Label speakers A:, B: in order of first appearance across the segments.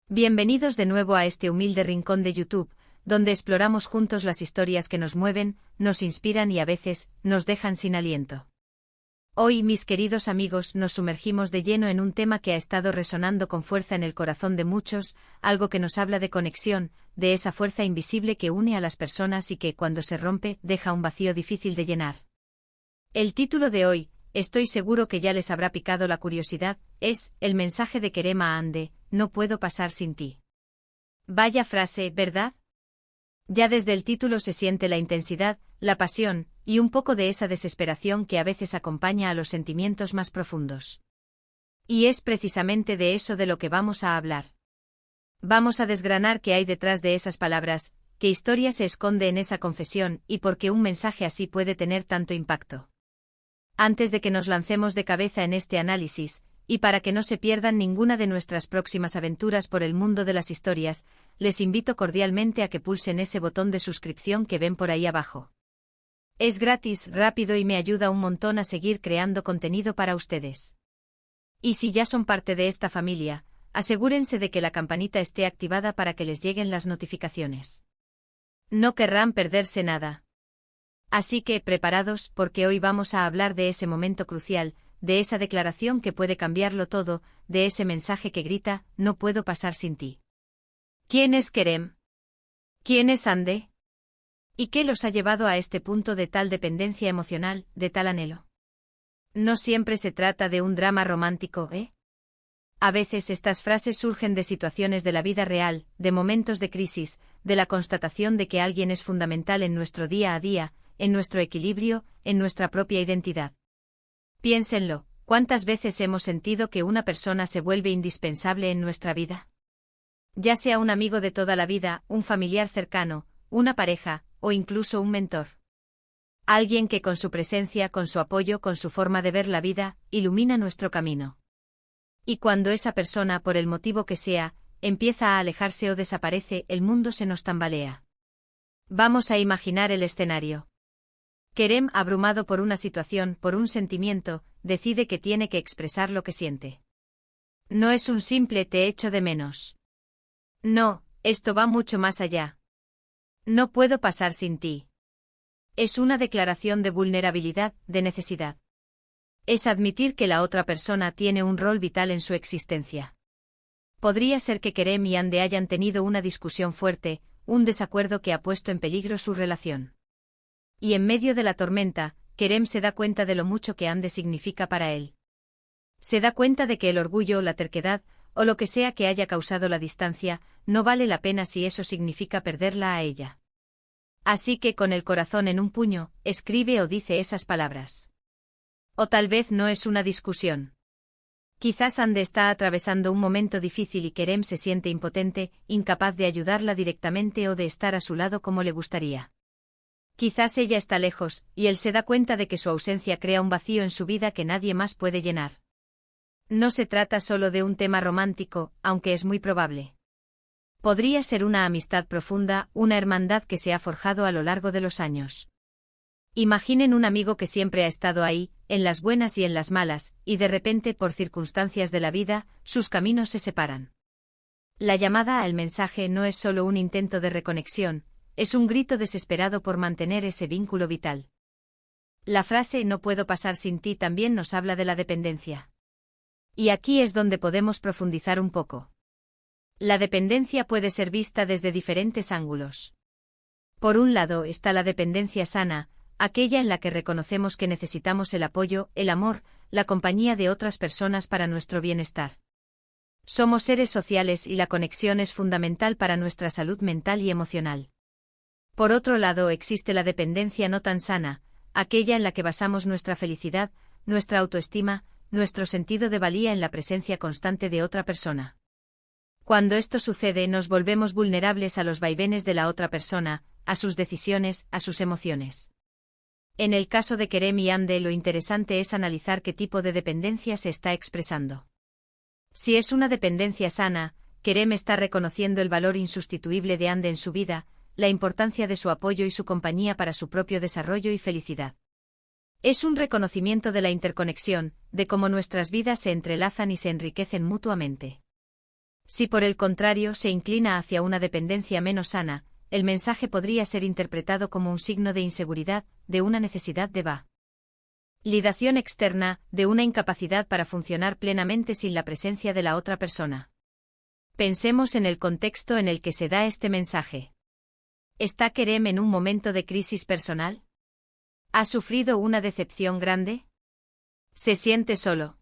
A: Bienvenidos de nuevo a este humilde rincón de YouTube, donde exploramos juntos las historias que nos mueven, nos inspiran y a veces, nos dejan sin aliento. Hoy, mis queridos amigos, nos sumergimos de lleno en un tema que ha estado resonando con fuerza en el corazón de muchos, algo que nos habla de conexión, de esa fuerza invisible que une a las personas y que, cuando se rompe, deja un vacío difícil de llenar. El título de hoy, estoy seguro que ya les habrá picado la curiosidad, es El mensaje de Kerem a Hande, no puedo pasar sin ti. Vaya frase, ¿verdad? Ya desde el título se siente la intensidad, la pasión, y un poco de esa desesperación que a veces acompaña a los sentimientos más profundos. Y es precisamente de eso de lo que vamos a hablar. Vamos a desgranar qué hay detrás de esas palabras, qué historia se esconde en esa confesión y por qué un mensaje así puede tener tanto impacto. Antes de que nos lancemos de cabeza en este análisis, y para que no se pierdan ninguna de nuestras próximas aventuras por el mundo de las historias, les invito cordialmente a que pulsen ese botón de suscripción que ven por ahí abajo. Es gratis, rápido y me ayuda un montón a seguir creando contenido para ustedes. Y si ya son parte de esta familia, asegúrense de que la campanita esté activada para que les lleguen las notificaciones. No querrán perderse nada. Así que, preparados, porque hoy vamos a hablar de ese momento crucial, de esa declaración que puede cambiarlo todo, de ese mensaje que grita, no puedo pasar sin ti. ¿Quién es Kerem? ¿Quién es Hande? ¿Y qué los ha llevado a este punto de tal dependencia emocional, de tal anhelo? No siempre se trata de un drama romántico, ¿eh? A veces estas frases surgen de situaciones de la vida real, de momentos de crisis, de la constatación de que alguien es fundamental en nuestro día a día, en nuestro equilibrio, en nuestra propia identidad. Piénsenlo, ¿cuántas veces hemos sentido que una persona se vuelve indispensable en nuestra vida? Ya sea un amigo de toda la vida, un familiar cercano, una pareja, o incluso un mentor. Alguien que con su presencia, con su apoyo, con su forma de ver la vida, ilumina nuestro camino. Y cuando esa persona, por el motivo que sea, empieza a alejarse o desaparece, el mundo se nos tambalea. Vamos a imaginar el escenario. Kerem, abrumado por una situación, por un sentimiento, decide que tiene que expresar lo que siente. No es un simple te echo de menos. No, esto va mucho más allá. No puedo pasar sin ti. Es una declaración de vulnerabilidad, de necesidad. Es admitir que la otra persona tiene un rol vital en su existencia. Podría ser que Kerem y Hande hayan tenido una discusión fuerte, un desacuerdo que ha puesto en peligro su relación. Y en medio de la tormenta, Kerem se da cuenta de lo mucho que Hande significa para él. Se da cuenta de que el orgullo, la terquedad, o lo que sea que haya causado la distancia, no vale la pena si eso significa perderla a ella. Así que con el corazón en un puño, escribe o dice esas palabras. O tal vez no es una discusión. Quizás Hande está atravesando un momento difícil y Kerem se siente impotente, incapaz de ayudarla directamente o de estar a su lado como le gustaría. Quizás ella está lejos, y él se da cuenta de que su ausencia crea un vacío en su vida que nadie más puede llenar. No se trata solo de un tema romántico, aunque es muy probable. Podría ser una amistad profunda, una hermandad que se ha forjado a lo largo de los años. Imaginen un amigo que siempre ha estado ahí, en las buenas y en las malas, y de repente, por circunstancias de la vida, sus caminos se separan. La llamada al mensaje no es solo un intento de reconexión, es un grito desesperado por mantener ese vínculo vital. La frase no puedo pasar sin ti también nos habla de la dependencia. Y aquí es donde podemos profundizar un poco. La dependencia puede ser vista desde diferentes ángulos. Por un lado está la dependencia sana, aquella en la que reconocemos que necesitamos el apoyo, el amor, la compañía de otras personas para nuestro bienestar. Somos seres sociales y la conexión es fundamental para nuestra salud mental y emocional. Por otro lado existe la dependencia no tan sana, aquella en la que basamos nuestra felicidad, nuestra autoestima, nuestro sentido de valía en la presencia constante de otra persona. Cuando esto sucede nos volvemos vulnerables a los vaivenes de la otra persona, a sus decisiones, a sus emociones. En el caso de Kerem y Hande lo interesante es analizar qué tipo de dependencia se está expresando. Si es una dependencia sana, Kerem está reconociendo el valor insustituible de Hande en su vida, la importancia de su apoyo y su compañía para su propio desarrollo y felicidad. Es un reconocimiento de la interconexión, de cómo nuestras vidas se entrelazan y se enriquecen mutuamente. Si por el contrario se inclina hacia una dependencia menos sana, el mensaje podría ser interpretado como un signo de inseguridad, de una necesidad de validación externa, de una incapacidad para funcionar plenamente sin la presencia de la otra persona. Pensemos en el contexto en el que se da este mensaje. ¿Está Kerem en un momento de crisis personal? ¿Ha sufrido una decepción grande? ¿Se siente solo?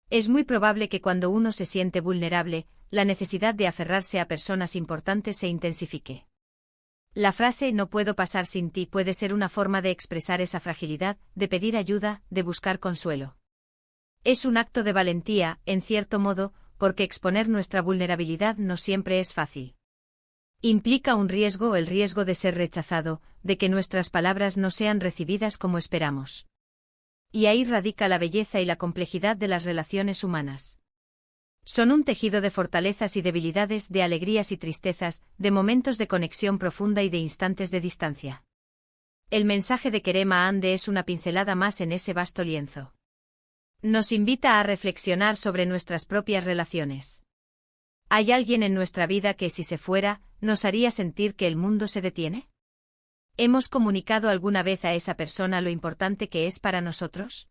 A: Es muy probable que cuando uno se siente vulnerable, la necesidad de aferrarse a personas importantes se intensifique. La frase "no puedo pasar sin ti" puede ser una forma de expresar esa fragilidad, de pedir ayuda, de buscar consuelo. Es un acto de valentía, en cierto modo, porque exponer nuestra vulnerabilidad no siempre es fácil. Implica un riesgo, el riesgo de ser rechazado, de que nuestras palabras no sean recibidas como esperamos. Y ahí radica la belleza y la complejidad de las relaciones humanas. Son un tejido de fortalezas y debilidades, de alegrías y tristezas, de momentos de conexión profunda y de instantes de distancia. El mensaje de Kerem a Hande es una pincelada más en ese vasto lienzo. Nos invita a reflexionar sobre nuestras propias relaciones. ¿Hay alguien en nuestra vida que, si se fuera, nos haría sentir que el mundo se detiene? ¿Hemos comunicado alguna vez a esa persona lo importante que es para nosotros?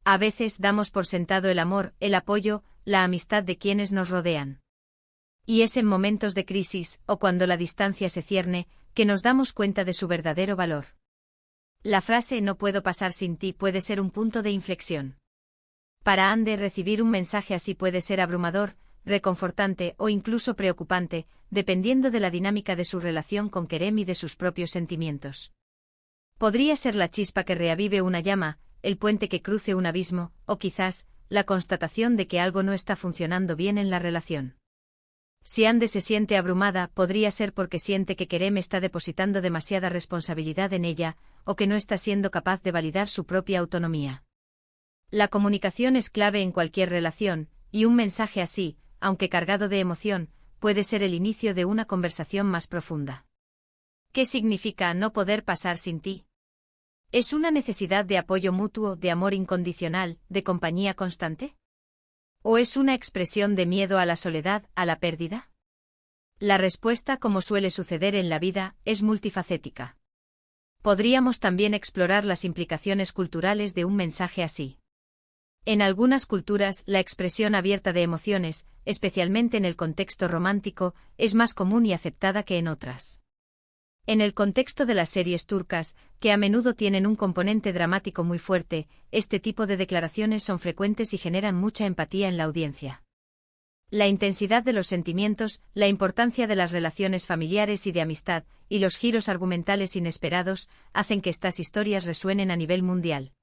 A: A veces damos por sentado el amor, el apoyo, la amistad de quienes nos rodean. Y es en momentos de crisis, o cuando la distancia se cierne, que nos damos cuenta de su verdadero valor. La frase "no puedo pasar sin ti" puede ser un punto de inflexión. Para Hande, recibir un mensaje así puede ser abrumador, reconfortante o incluso preocupante, dependiendo de la dinámica de su relación con Kerem y de sus propios sentimientos. Podría ser la chispa que reavive una llama, el puente que cruce un abismo, o quizás, la constatación de que algo no está funcionando bien en la relación. Si Hande se siente abrumada, podría ser porque siente que Kerem está depositando demasiada responsabilidad en ella, o que no está siendo capaz de validar su propia autonomía. La comunicación es clave en cualquier relación, y un mensaje así, aunque cargado de emoción, puede ser el inicio de una conversación más profunda. ¿Qué significa no poder pasar sin ti? ¿Es una necesidad de apoyo mutuo, de amor incondicional, de compañía constante? ¿O es una expresión de miedo a la soledad, a la pérdida? La respuesta, como suele suceder en la vida, es multifacética. Podríamos también explorar las implicaciones culturales de un mensaje así. En algunas culturas, la expresión abierta de emociones, especialmente en el contexto romántico, es más común y aceptada que en otras. En el contexto de las series turcas, que a menudo tienen un componente dramático muy fuerte, este tipo de declaraciones son frecuentes y generan mucha empatía en la audiencia. La intensidad de los sentimientos, la importancia de las relaciones familiares y de amistad, y los giros argumentales inesperados, hacen que estas historias resuenen a nivel mundial.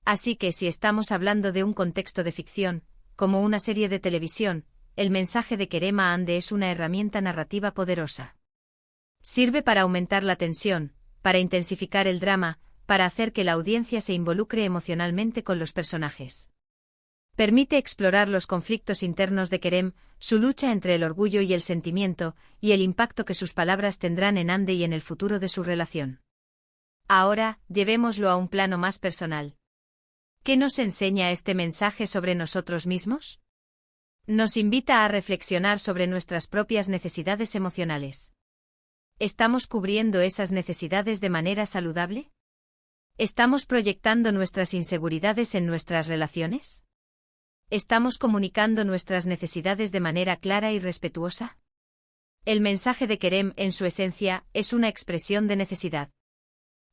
A: Así que si estamos hablando de un contexto de ficción, como una serie de televisión, el mensaje de Kerem a Hande es una herramienta narrativa poderosa. Sirve para aumentar la tensión, para intensificar el drama, para hacer que la audiencia se involucre emocionalmente con los personajes. Permite explorar los conflictos internos de Kerem, su lucha entre el orgullo y el sentimiento, y el impacto que sus palabras tendrán en Hande y en el futuro de su relación. Ahora, llevémoslo a un plano más personal. ¿Qué nos enseña este mensaje sobre nosotros mismos? Nos invita a reflexionar sobre nuestras propias necesidades emocionales. ¿Estamos cubriendo esas necesidades de manera saludable? ¿Estamos proyectando nuestras inseguridades en nuestras relaciones? ¿Estamos comunicando nuestras necesidades de manera clara y respetuosa? El mensaje de Kerem, en su esencia, es una expresión de necesidad.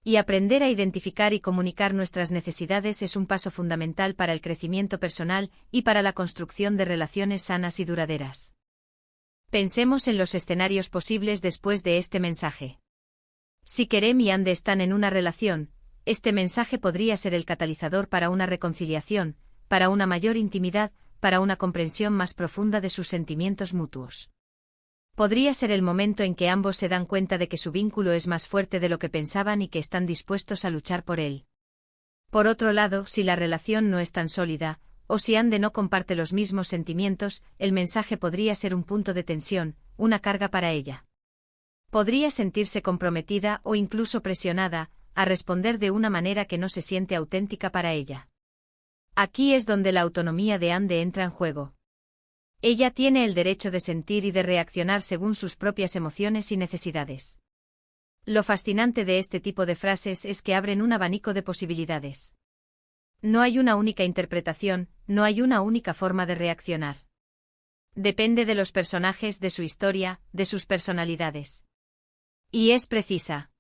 A: Y aprender a identificar y comunicar nuestras necesidades es un paso fundamental para el crecimiento personal y para la construcción de relaciones sanas y duraderas. Pensemos en los escenarios posibles después de este mensaje. Si Kerem y Hande están en una relación, este mensaje podría ser el catalizador para una reconciliación, para una mayor intimidad, para una comprensión más profunda de sus sentimientos mutuos. Podría ser el momento en que ambos se dan cuenta de que su vínculo es más fuerte de lo que pensaban y que están dispuestos a luchar por él. Por otro lado, si la relación no es tan sólida, o si Hande no comparte los mismos sentimientos, el mensaje podría ser un punto de tensión, una carga para ella. Podría sentirse comprometida o incluso presionada a responder de una manera que no se siente auténtica para ella. Aquí es donde la autonomía de Hande entra en juego. Ella tiene el derecho de sentir y de reaccionar según sus propias emociones y necesidades. Lo fascinante de este tipo de frases es que abren un abanico de posibilidades. No hay una única interpretación, no hay una única forma de reaccionar. Depende de los personajes, de su historia, de sus personalidades. Y es precisa.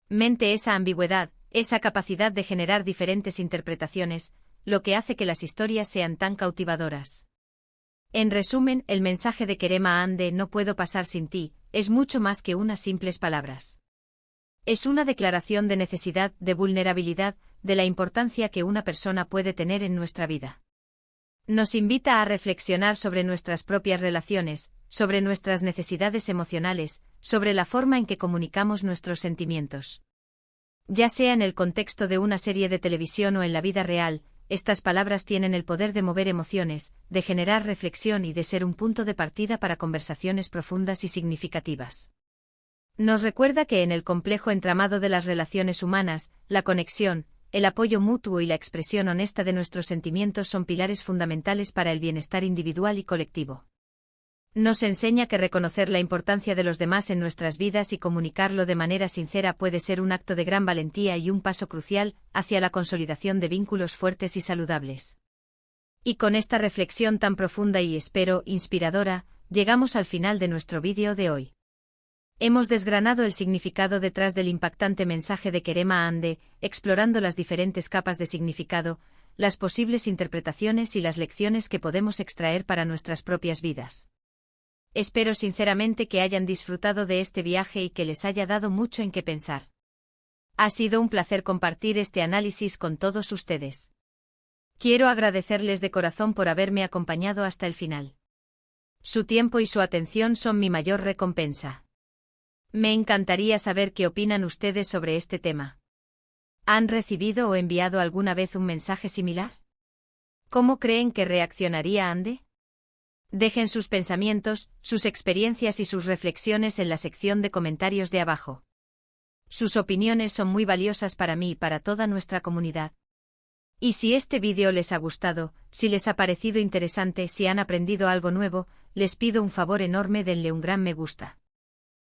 A: Mente esa ambigüedad, esa capacidad de generar diferentes interpretaciones, lo que hace que las historias sean tan cautivadoras. En resumen, el mensaje de Kerema Ande no puedo pasar sin ti, es mucho más que unas simples palabras. Es una declaración de necesidad, de vulnerabilidad, de la importancia que una persona puede tener en nuestra vida. Nos invita a reflexionar sobre nuestras propias relaciones, sobre nuestras necesidades emocionales, sobre la forma en que comunicamos nuestros sentimientos. Ya sea en el contexto de una serie de televisión o en la vida real, estas palabras tienen el poder de mover emociones, de generar reflexión y de ser un punto de partida para conversaciones profundas y significativas. Nos recuerda que en el complejo entramado de las relaciones humanas, la conexión, el apoyo mutuo y la expresión honesta de nuestros sentimientos son pilares fundamentales para el bienestar individual y colectivo. Nos enseña que reconocer la importancia de los demás en nuestras vidas y comunicarlo de manera sincera puede ser un acto de gran valentía y un paso crucial hacia la consolidación de vínculos fuertes y saludables. Y con esta reflexión tan profunda y espero inspiradora, llegamos al final de nuestro vídeo de hoy. Hemos desgranado el significado detrás del impactante mensaje de Kerema Ande, explorando las diferentes capas de significado, las posibles interpretaciones y las lecciones que podemos extraer para nuestras propias vidas. Espero sinceramente que hayan disfrutado de este viaje y que les haya dado mucho en qué pensar. Ha sido un placer compartir este análisis con todos ustedes. Quiero agradecerles de corazón por haberme acompañado hasta el final. Su tiempo y su atención son mi mayor recompensa. Me encantaría saber qué opinan ustedes sobre este tema. ¿Han recibido o enviado alguna vez un mensaje similar? ¿Cómo creen que reaccionaría Ande? Dejen sus pensamientos, sus experiencias y sus reflexiones en la sección de comentarios de abajo. Sus opiniones son muy valiosas para mí y para toda nuestra comunidad. Y si este vídeo les ha gustado, si les ha parecido interesante, si han aprendido algo nuevo, les pido un favor enorme: denle un gran me gusta.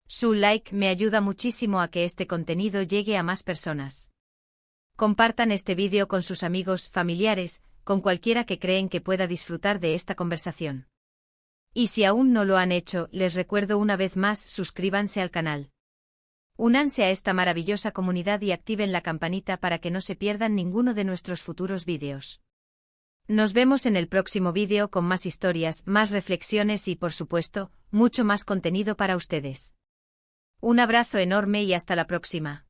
A: Su like me ayuda muchísimo a que este contenido llegue a más personas. Compartan este vídeo con sus amigos, familiares, con cualquiera que creen que pueda disfrutar de esta conversación. Y si aún no lo han hecho, les recuerdo una vez más: suscríbanse al canal. Únanse a esta maravillosa comunidad y activen la campanita para que no se pierdan ninguno de nuestros futuros vídeos. Nos vemos en el próximo vídeo con más historias, más reflexiones y, por supuesto, mucho más contenido para ustedes. Un abrazo enorme y hasta la próxima.